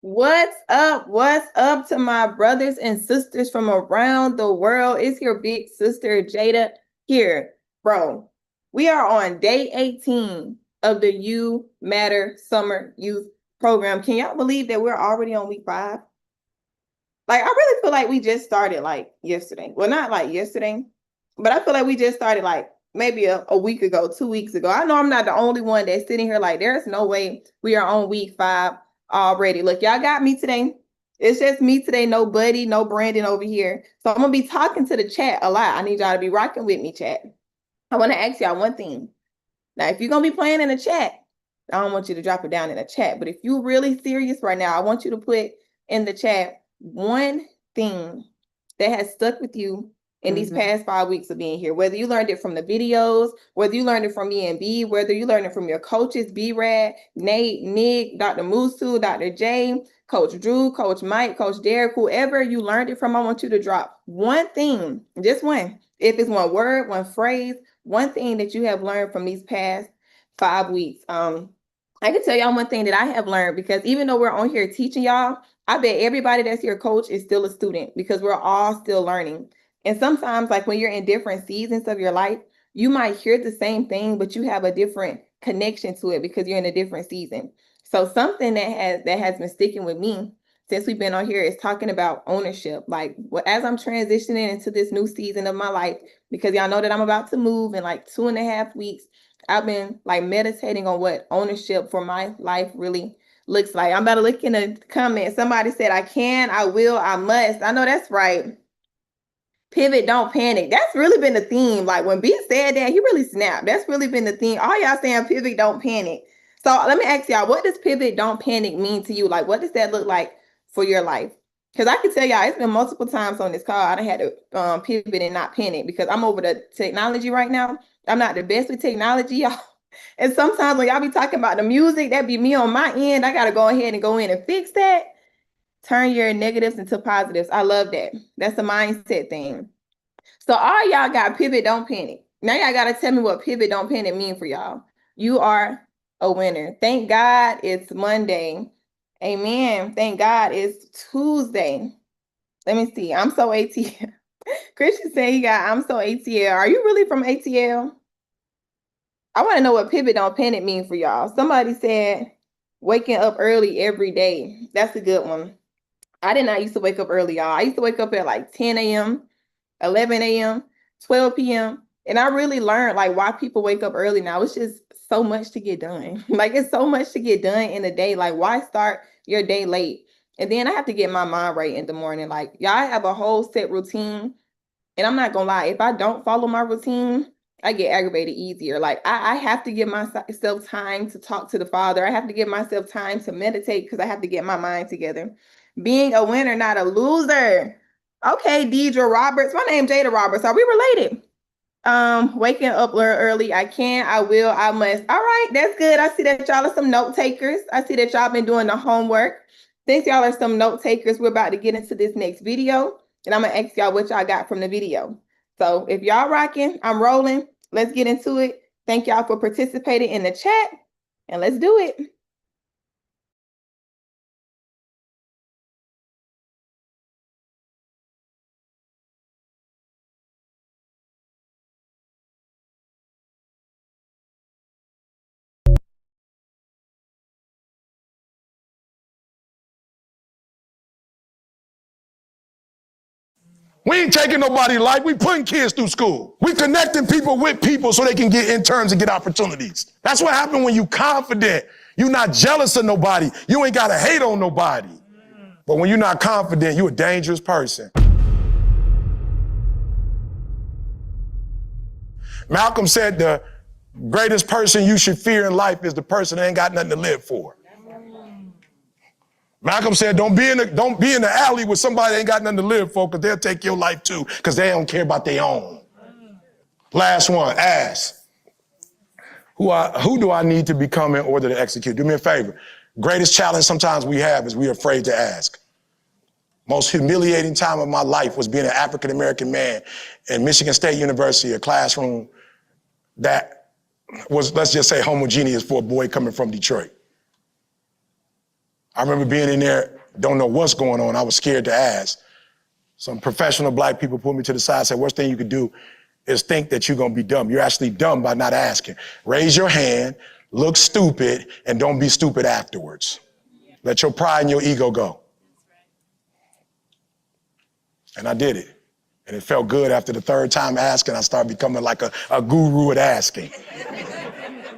What's up? What's up to my brothers and sisters from around the world? It's your big sister Jada here, bro. We are on day 18 of the You Matter Summer Youth Program. Can y'all believe that we're already on week 5? Like, I really feel like we just started like yesterday. Well, not like yesterday, but I feel like we just started like maybe a week ago, 2 weeks ago. I know I'm not the only one that's sitting here like, there's no way we are on week 5 already. Look, y'all got me today. It's just me today. No Buddy, no Brandon over here. So I'm going to be talking to the chat a lot. I need y'all to be rocking with me, chat. I want to ask y'all one thing. Now, if you're going to be playing in the chat, I don't want you to drop it down in the chat. But if you're really serious right now, I want you to put in the chat one thing that has stuck with you in these past 5 weeks of being here, whether you learned it from the videos, whether you learned it from me and B, whether you learned it from your coaches, B-Rad, Nate, Nick, Dr. Musu, Dr. J, Coach Drew, Coach Mike, Coach Derek, whoever you learned it from, I want you to drop one thing, just one. If it's one word, one phrase, one thing that you have learned from these past 5 weeks. I can tell y'all one thing that I have learned, because even though we're on here teaching y'all, I bet everybody that's your coach is still a student, because we're all still learning. And sometimes, like when you're in different seasons of your life, you might hear the same thing, but you have a different connection to it because you're in a different season. So something that has been sticking with me since we've been on here is talking about ownership. Like, as I'm transitioning into this new season of my life, because y'all know that I'm about to move in like 2.5 weeks, I've been like meditating on what ownership for my life really looks like. I'm about to look in the comments. Somebody said, I can, I will, I must. I know that's right. Pivot, don't panic. That's really been the theme. Like when B said that, he really snapped. That's really been the theme. All y'all saying pivot, don't panic. So let me ask y'all, what does pivot, don't panic mean to you? Like, what does that look like for your life? Because I can tell y'all, it's been multiple times on this call I done had to pivot and not panic, because I'm over the technology right now. I'm not the best with technology, y'all. And sometimes when y'all be talking about the music, that be me on my end. I got to go ahead and go in and fix that. Turn your negatives into positives. I love that. That's a mindset thing. So all y'all got pivot, don't panic. Now y'all got to tell me what pivot, don't panic mean for y'all. You are a winner. Thank God it's Monday. Amen. Thank God it's Tuesday. Let me see. I'm so ATL. Christian said I'm so ATL. Are you really from ATL? I want to know what pivot, don't panic mean for y'all. Somebody said waking up early every day. That's a good one. I did not used to wake up early, y'all. I used to wake up at like 10 a.m., 11 a.m., 12 p.m. And I really learned like why people wake up early now. It's just so much to get done. Like it's so much to get done in a day. Like why start your day late? And then I have to get my mind right in the morning. Like y'all have a whole set routine. And I'm not gonna lie, if I don't follow my routine, I get aggravated easier. Like I have to give myself time to talk to the Father. I have to give myself time to meditate because I have to get my mind together. Being a winner, not a loser. Okay, Deidre Roberts. My name's Jada Roberts. Are we related? Waking up early. I can, I will, I must. All right, that's good. I see that y'all are some note takers. I see that y'all been doing the homework. Since y'all are some note takers, we're about to get into this next video. And I'm going to ask y'all what y'all got from the video. So if y'all rocking, I'm rolling. Let's get into it. Thank y'all for participating in the chat. And let's do it. We ain't taking nobody's life. We putting kids through school. We connecting people with people so they can get interns and get opportunities. That's what happened when you confident. You're not jealous of nobody. You ain't got to hate on nobody. But when you're not confident, you're a dangerous person. Malcolm said the greatest person you should fear in life is the person that ain't got nothing to live for. Malcolm said, don't be in the alley with somebody that ain't got nothing to live for, because they'll take your life too, because they don't care about their own. Last one, ask. Who do I need to become in order to execute? Do me a favor. Greatest challenge sometimes we have is we're afraid to ask. Most humiliating time of my life was being an African-American man in Michigan State University, a classroom that was, let's just say, homogeneous for a boy coming from Detroit. I remember being in there don't know what's going on. I was scared to ask. Some professional black people pulled me to the side and said, worst thing you could do is think that you're going to be dumb. You're actually dumb by not asking. Raise your hand, look stupid, and don't be stupid afterwards. Let your pride and your ego go. And I did it. And it felt good after the third time asking. I started becoming like a guru at asking.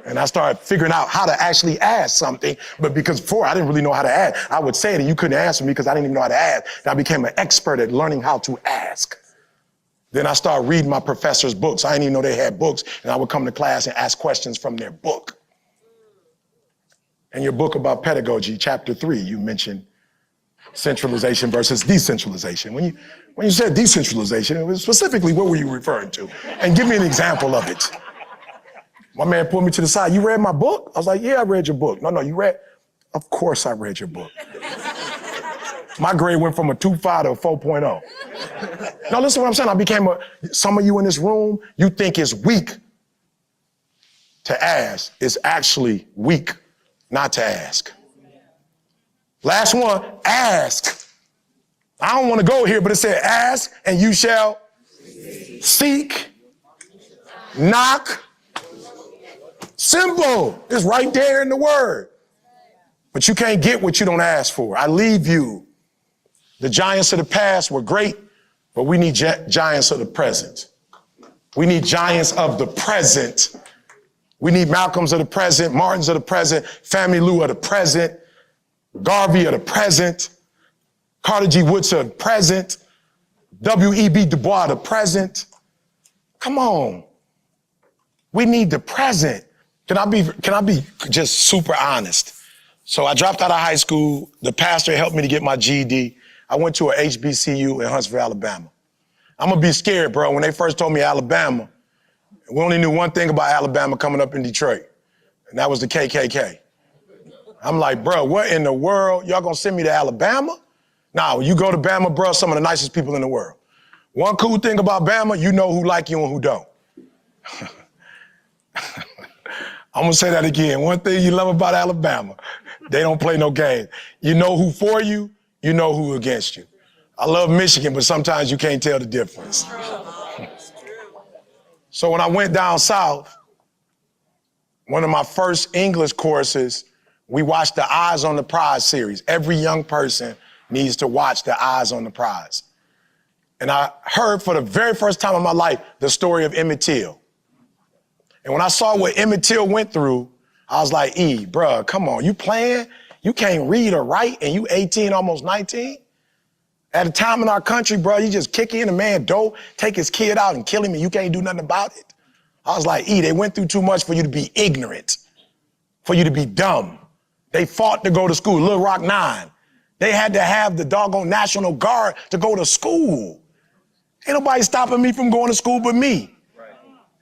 And I started figuring out how to actually ask something. But because before I didn't really know how to ask, I would say it and you couldn't answer me because I didn't even know how to ask. And I became an expert at learning how to ask. Then I started reading my professor's books. I didn't even know they had books. And I would come to class and ask questions from their book. In your book about pedagogy, chapter 3, you mentioned centralization versus decentralization. When you said decentralization, it was specifically what were you referring to? And give me an example of it. My man pulled me to the side. You read my book? I was like, yeah, I read your book. No, you read? Of course I read your book. My grade went from a 2.5 to a 4.0. Now listen to what I'm saying. Some of you in this room, you think it's weak to ask. It's actually weak not to ask. Last one, ask. I don't want to go here, but it said ask and you shall seek, knock. Simple. It's right there in the word. But you can't get what you don't ask for. I leave you. The giants of the past were great, but we need giants of the present. We need giants of the present. We need Malcolms of the present, Martins of the present, Family Lou of the present, Garvey of the present, Carter G. Woodson of the present, W.E.B. Du Bois of the present. Come on. We need the present. Can I be just super honest? So I dropped out of high school. The pastor helped me to get my GED. I went to a HBCU in Huntsville, Alabama. I'm gonna be scared, bro. When they first told me Alabama, we only knew one thing about Alabama coming up in Detroit, and that was the KKK. I'm like, bro, what in the world? Y'all gonna send me to Alabama? Nah, you go to Bama, bro, some of the nicest people in the world. One cool thing about Bama, you know who like you and who don't. I'm gonna say that again. One thing you love about Alabama, they don't play no game. You know who for you, you know who against you. I love Michigan, but sometimes you can't tell the difference. So when I went down south, one of my first English courses, we watched the Eyes on the Prize series. Every young person needs to watch the Eyes on the Prize. And I heard for the very first time in my life the story of Emmett Till. And when I saw what Emmett Till went through, I was like, bruh, come on, you playing? You can't read or write and you 18, almost 19? At a time in our country, bro, you just kick in a man door, take his kid out and kill him and you can't do nothing about it. I was like, they went through too much for you to be ignorant, for you to be dumb. They fought to go to school, Little Rock 9. They had to have the doggone National Guard to go to school. Ain't nobody stopping me from going to school but me.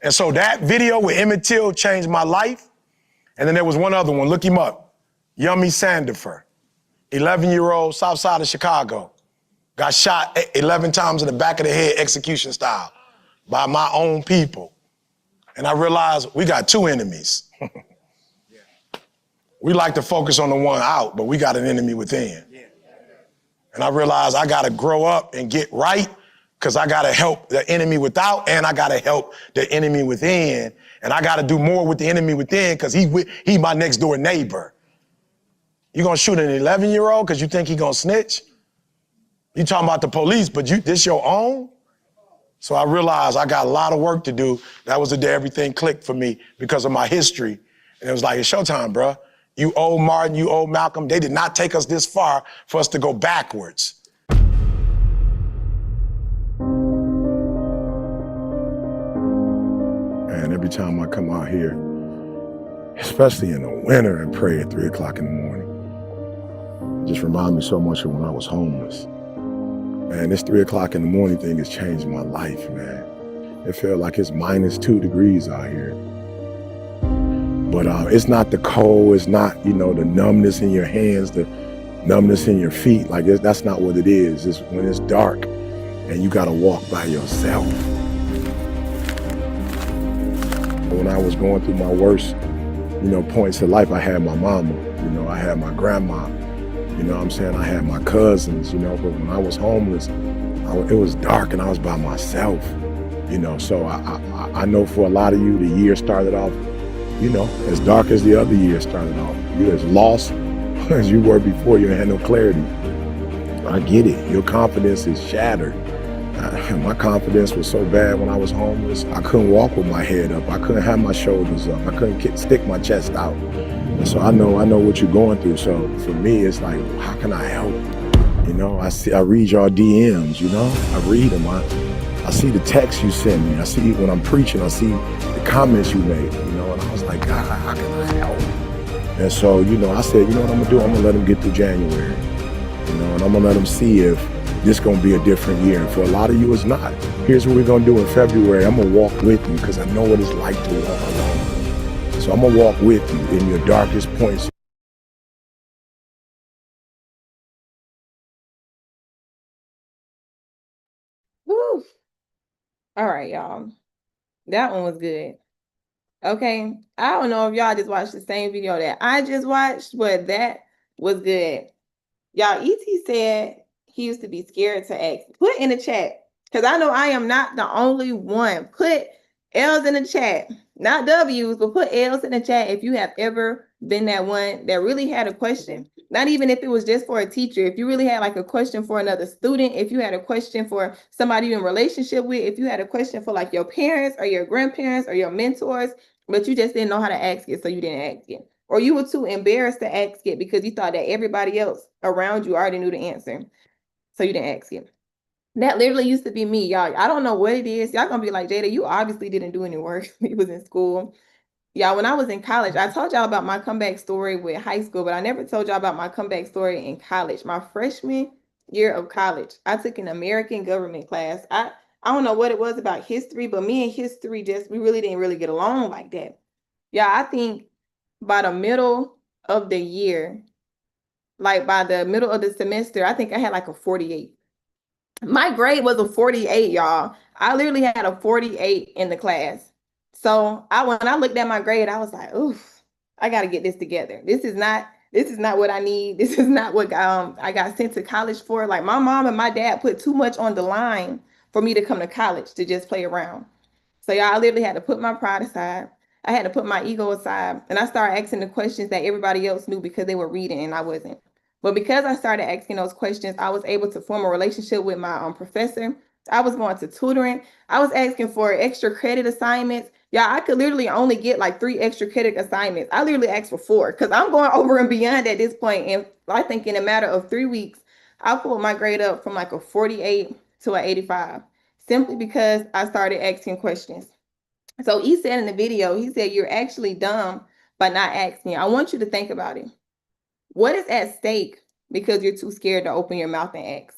And so that video with Emmett Till changed my life. And then there was one other one, look him up. Yummy Sandifer, 11-year-old, south side of Chicago. Got shot 11 times in the back of the head, execution style, by my own people. And I realized we got two enemies. We like to focus on the one out, but we got an enemy within. And I realized I gotta grow up and get right, because I gotta help the enemy without, and I gotta help the enemy within. And I gotta do more with the enemy within, because he my next door neighbor. You gonna shoot an 11-year-old because you think he gonna snitch? You talking about the police, but this your own? So I realized I got a lot of work to do. That was the day everything clicked for me because of my history. And it was like, it's showtime, bro. You old Martin, you old Malcolm, they did not take us this far for us to go backwards. And every time I come out here, especially in the winter, and pray at 3 o'clock in the morning, it just reminds me so much of when I was homeless. Man, this 3 o'clock in the morning thing has changed my life, man. It felt like it's -2 degrees out here. But it's not the cold, it's not, the numbness in your hands, the numbness in your feet. Like, that's not what it is. It's when it's dark and you gotta walk by yourself. When I was going through my worst, points in life, I had my mama, I had my grandma. You know what I'm saying? I had my cousins, but when I was homeless, it was dark and I was by myself, So I know for a lot of you, the year started off, as dark as the other year started off. You're as lost as you were before. You had no clarity. I get it. Your confidence is shattered. My confidence was so bad when I was homeless. I couldn't walk with my head up. I couldn't have my shoulders up. I couldn't stick my chest out. And so I know what you're going through. So for me, it's like, how can I help? I read your DMs. I read them. I see the texts you send me. I see when I'm preaching. I see the comments you make. And I was like, God, how can I help? And so I said, you know what I'm gonna do? I'm gonna let them get through January. And I'm gonna let them see if this gonna be a different year. And for a lot of you, it's not. Here's what we're gonna do in February. I'm gonna walk with you because I know what it's like to walk alone. So I'm gonna walk with you in your darkest points. Woo. All right, y'all. That one was good. Okay. I don't know if y'all just watched the same video that I just watched, but that was good. Y'all, ET said he used to be scared to ask. Put in the chat, because I know I am not the only one. Put L's in the chat, not W's, but put L's in the chat if you have ever been that one that really had a question. Not even if it was just for a teacher. If you really had like a question for another student, if you had a question for somebody you're in relationship with, if you had a question for like your parents or your grandparents or your mentors, but you just didn't know how to ask it, so you didn't ask it. Or you were too embarrassed to ask it because you thought that everybody else around you already knew the answer, so you didn't ask it. That literally used to be me, y'all. I don't know what it is. Y'all gonna be like, Jada, you obviously didn't do any work when you was in school. Y'all, when I was in college, I told y'all about my comeback story with high school, but I never told y'all about my comeback story in college. My freshman year of college, I took an American government class. I don't know what it was about history, but me and history we really didn't really get along like that. Yeah, I think by the middle of the year, like by the middle of the semester, I think I had like a 48. My grade was a 48, y'all. I literally had a 48 in the class. So when I looked at my grade, I was like, oof, I gotta get this together. This is not what I need. This is not what I got sent to college for. Like my mom and my dad put too much on the line for me to come to college to just play around. So y'all, I literally had to put my pride aside. I had to put my ego aside, and I started asking the questions that everybody else knew because they were reading and I wasn't. But because I started asking those questions, I was able to form a relationship with my professor. I was going to tutoring. I was asking for extra credit assignments. Yeah, I could literally only get like 3 extra credit assignments. I literally asked for 4 because I'm going over and beyond at this point. And I think in a matter of 3 weeks, I pulled my grade up from like a 48 to an 85 simply because I started asking questions. So he said in the video, he said, you're actually dumb by not asking. I want you to think about it. What is at stake because you're too scared to open your mouth and ask?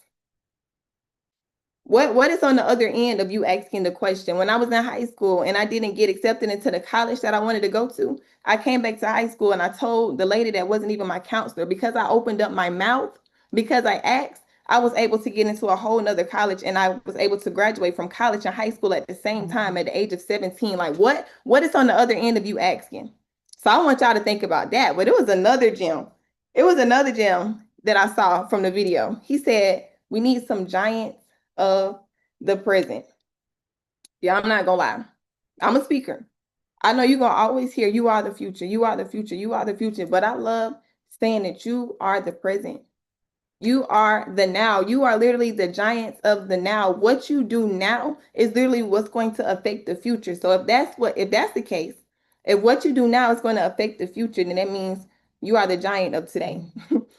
What is on the other end of you asking the question? When I was in high school and I didn't get accepted into the college that I wanted to go to, I came back to high school and I told the lady that wasn't even my counselor, because I opened up my mouth, because I asked, I was able to get into a whole nother college, and I was able to graduate from college and high school at the same time at the age of 17. Like what is on the other end of you asking? So I want y'all to think about that. But it was another gem. It was another gem that I saw from the video. He said, we need some giants of the present. Yeah, I'm not gonna lie. I'm a speaker. I know you're gonna always hear you are the future, you are the future, you are the future, but I love saying that you are the present. You are the now. You are literally the giants of the now. What you do now is literally what's going to affect the future. So if that's the case, if what you do now is going to affect the future, then that means you are the giant of today.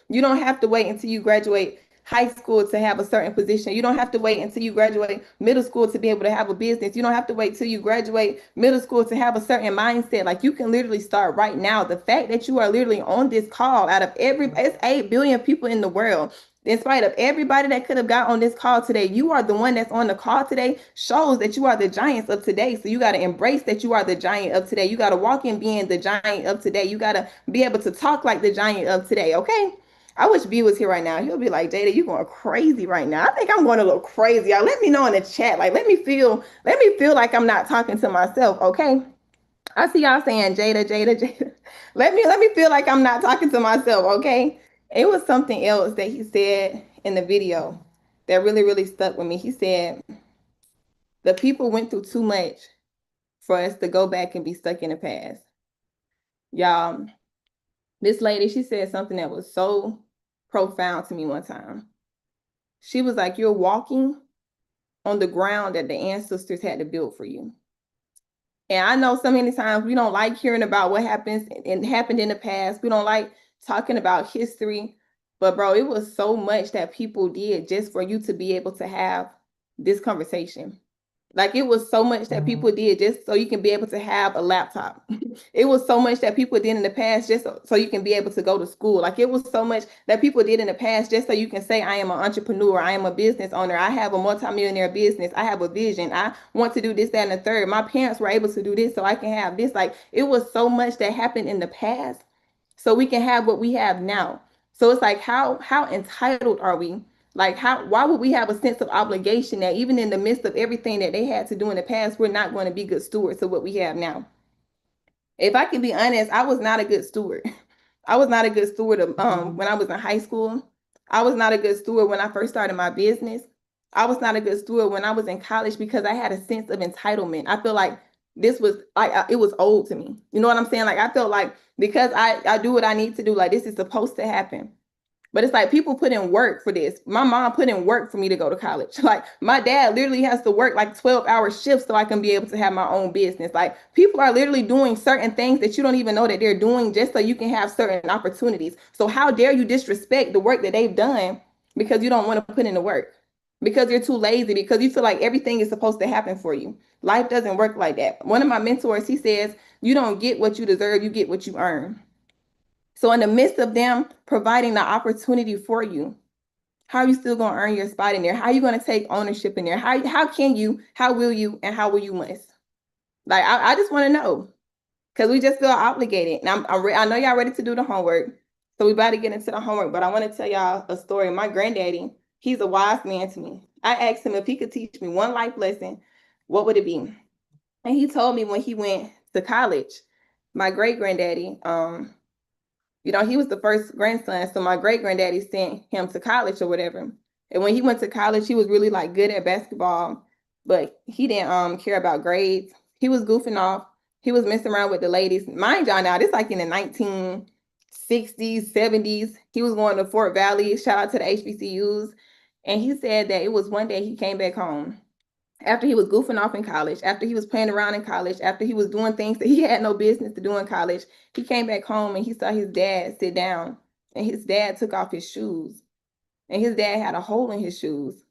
You don't have to wait until you graduate high school to have a certain position. You don't have to wait until you graduate middle school to be able to have a business. You don't have to wait till you graduate middle school to have a certain mindset. Like, you can literally start right now. The fact that you are literally on this call, out of it's 8 billion people in the world, in spite of everybody that could have got on this call today, you are the one that's on the call today, shows that you are the giants of today. So you got to embrace that you are the giant of today. You got to walk in being the giant of today. You got to be able to talk like the giant of today. Okay. I wish B was here right now. He'll be like, Jada, you going crazy right now. I think I'm going a little crazy. Y'all let me know in the chat. Like, let me feel like I'm not talking to myself. Okay. I see y'all saying Jada, Jada, Jada. Let me feel like I'm not talking to myself. Okay. It was something else that he said in the video that really, really stuck with me. He said, the people went through too much for us to go back and be stuck in the past. Y'all, this lady, she said something that was so profound to me one time. She was like, you're walking on the ground that the ancestors had to build for you. And I know so many times we don't like hearing about what happens and happened in the past. We don't like talking about history. But bro, it was so much that people did just for you to be able to have this conversation. Like it was so much that people did just so you can be able to have a laptop. It was so much that people did in the past just so you can be able to go to school. Like it was so much that people did in the past just so you can say, I am an entrepreneur, I am a business owner, I have a multimillionaire business, I have a vision, I want to do this, that, and the third. My parents were able to do this so I can have this. Like it was so much that happened in the past so we can have what we have now. So it's like how entitled are we? Like why would we have a sense of obligation that even in the midst of everything that they had to do in the past, we're not going to be good stewards of what we have now? If I can be honest, I was not a good steward. I was not a good steward of, when I was in high school. I was not a good steward when I first started my business. I was not a good steward when I was in college because I had a sense of entitlement. I feel like this was like it was old to me. You know what I'm saying? Like I felt like because I do what I need to do, like this is supposed to happen. But it's like people put in work for this. My mom put in work for me to go to college. Like my dad literally has to work like 12-hour shifts so I can be able to have my own business. Like people are literally doing certain things that you don't even know that they're doing just so you can have certain opportunities. So how dare you disrespect the work that they've done because you don't want to put in the work? Because you're too lazy, because you feel like everything is supposed to happen for you. Life doesn't work like that. One of my mentors, he says, you don't get what you deserve, you get what you earn. So in the midst of them providing the opportunity for you, how are you still going to earn your spot in there? How are you going to take ownership in there? How can you, how will you, and how will you must? Like, I just want to know because we just feel obligated. And I know y'all ready to do the homework. So we about to get into the homework, but I want to tell y'all a story. My granddaddy, he's a wise man to me. I asked him if he could teach me one life lesson, what would it be? And he told me when he went to college, my great granddaddy, he was the first grandson, so my great granddaddy sent him to college or whatever. And when he went to college, he was really like good at basketball, but he didn't care about grades. He was goofing off. He was messing around with the ladies. Mind y'all now, this like in the 1960s, 70s. He was going to Fort Valley. Shout out to the HBCUs. And he said that it was one day he came back home after he was goofing off in college, after he was playing around in college, after he was doing things that he had no business to do in college. He came back home and he saw his dad sit down, and his dad took off his shoes, and his dad had a hole in his shoes.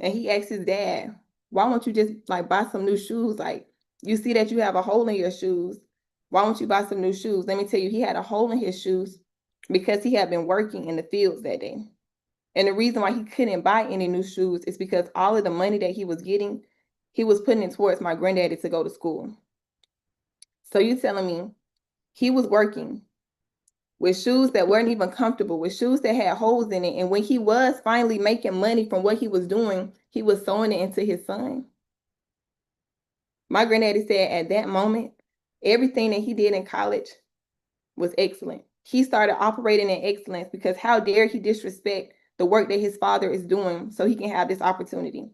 And he asked his dad, why won't you just like buy some new shoes? Like, you see that you have a hole in your shoes. Why won't you buy some new shoes? Let me tell you, he had a hole in his shoes because he had been working in the fields that day. And the reason why he couldn't buy any new shoes is because all of the money that he was getting, he was putting it towards my granddaddy to go to school. So you telling me he was working with shoes that weren't even comfortable, with shoes that had holes in it. And when he was finally making money from what he was doing, he was sewing it into his son. My granddaddy said at that moment, everything that he did in college was excellent. He started operating in excellence because how dare he disrespect the work that his father is doing so he can have this opportunity.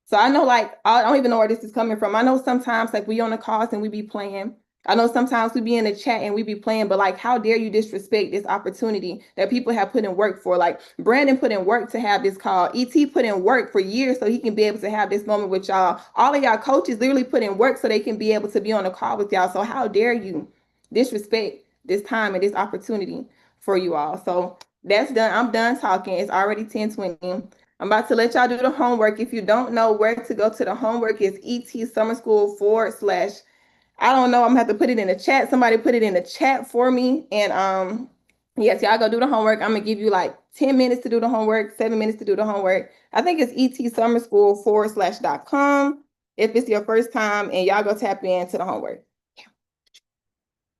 So I know, like, I don't even know where this is coming from. I know sometimes, like, we on the calls and we be playing. I know sometimes we be in the chat and we be playing, but like, how dare you disrespect this opportunity that people have put in work for? Like, Brandon put in work to have this call. ET put in work for years so he can be able to have this moment with y'all. All of y'all coaches literally put in work so they can be able to be on the call with y'all. So how dare you disrespect this time and this opportunity for you all? So that's done. I'm done talking. It's already 10:20. I'm about to let y'all do the homework. If you don't know where to go to the homework, it's ET Summer School / I don't know. I'm gonna have to put it in the chat. Somebody put it in the chat for me. And yes, y'all go do the homework. I'm gonna give you like 10 minutes to do the homework, 7 minutes to do the homework. I think it's etsummerschool / if it's your first time, and y'all go tap into the homework.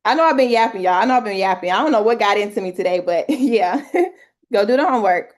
I know I've been yapping, y'all. I know I've been yapping. I don't know what got into me today, but yeah, go do the homework.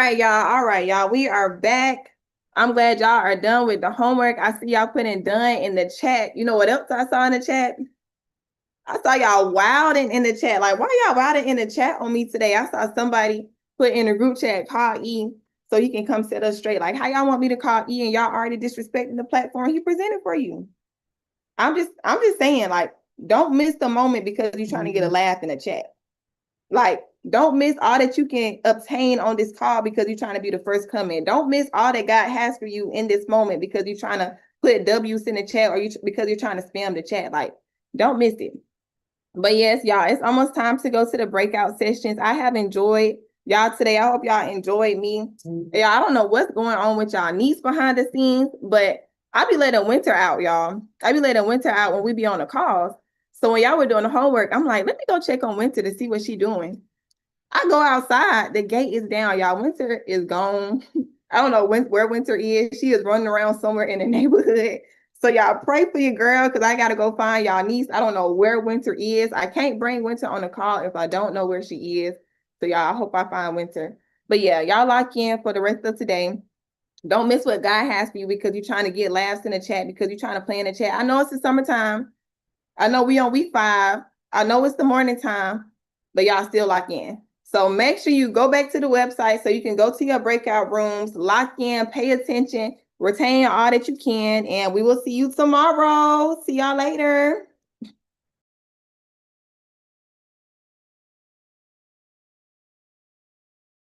right, y'all. All right, y'all. We are back. I'm glad y'all are done with the homework. I see y'all putting done in the chat. You know what else I saw in the chat? I saw y'all wilding in the chat. Like, why y'all wilding in the chat on me today? I saw somebody put in a group chat, call E so he can come set us straight. Like, how y'all want me to call E and y'all already disrespecting the platform he presented for you? I'm just saying, like, don't miss the moment because you're trying to get a laugh in the chat. Like, don't miss all that you can obtain on this call because you're trying to be the first come in. Don't miss all that God has for you in this moment because you're trying to put W's in the chat or because you're trying to spam the chat. Like, don't miss it. But yes, y'all, it's almost time to go to the breakout sessions. I have enjoyed y'all today. I hope y'all enjoyed me. Yeah, I don't know what's going on with y'all niece behind the scenes, but I be letting Winter out, y'all. I be letting Winter out when we be on the calls. So when y'all were doing the homework, I'm like, let me go check on Winter to see what she doing. I go outside, the gate is down, y'all. Winter is gone. I don't know where Winter is. She is running around somewhere in the neighborhood. So y'all pray for your girl because I got to go find y'all niece. I don't know where Winter is. I can't bring Winter on the call if I don't know where she is. So y'all, I hope I find Winter. But yeah, y'all lock in for the rest of today. Don't miss what God has for you because you're trying to get laughs in the chat, because you're trying to play in the chat. I know it's the summertime. I know we on week 5. I know it's the morning time, but y'all still lock in. So make sure you go back to the website so you can go to your breakout rooms, lock in, pay attention, retain all that you can, and we will see you tomorrow. See y'all later.